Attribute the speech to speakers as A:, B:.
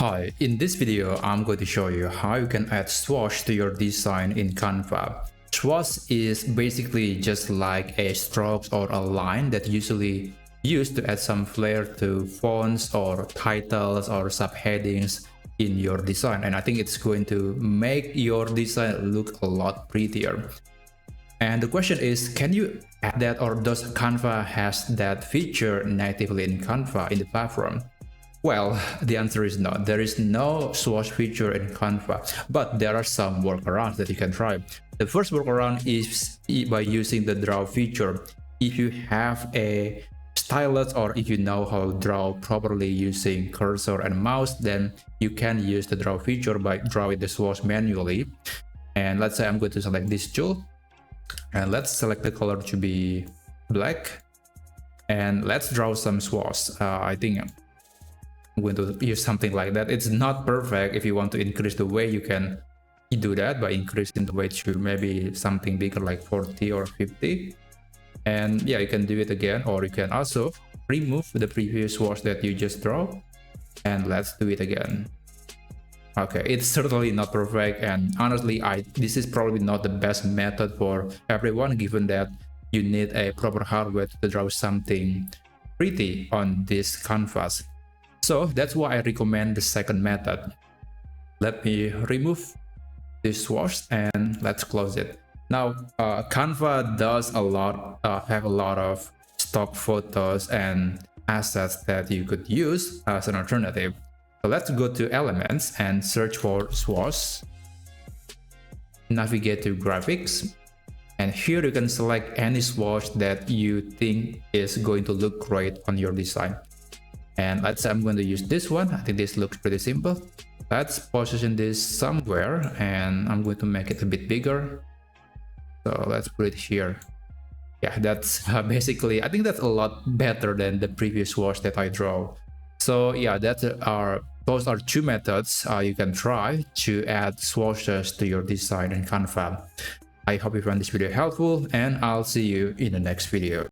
A: Hi, in this video, I'm going to show you how you can add swash to your design in Canva. Swash is basically just like a stroke or a line that usually used to add some flair to fonts or titles or subheadings in your design. And I think it's going to make your design look a lot prettier. And the question is, can you add that, or does Canva has that feature natively in Canva in the platform? Well, the answer is no. There is no swash feature in Canva, but there are some workarounds that you can try. The first workaround is by using the draw feature. If you have a stylus or if you know how to draw properly using cursor and mouse, then you can use the draw feature by drawing the swash manually. And let's say I'm going to select this tool, and let's select the color to be black, and let's draw some swash. I think I'm going to use something like that. It's not perfect. If you want to increase the weight, you can do that by increasing the weight to maybe something bigger like 40 or 50. And yeah, you can do it again, or you can also remove the previous swash that you just draw, and let's do it again. Okay, it's certainly not perfect, and honestly, this is probably not the best method for everyone, given that you need a proper hardware to draw something pretty on this canvas. So that's why I recommend the second method. Let me remove this swash and let's close it. Now, Canva does have a lot of stock photos and assets that you could use as an alternative. So let's go to Elements and search for swash. Navigate to Graphics. And here you can select any swash that you think is going to look great on your design. And let's say I'm going to use this one. I think this looks pretty simple. Let's position this somewhere, and I'm going to make it a bit bigger. So let's put it here. Yeah, that's basically, I think that's a lot better than the previous swash that I draw. So yeah, those are two methods you can try to add swashes to your design in Canva. I hope you found this video helpful, and I'll see you in the next video.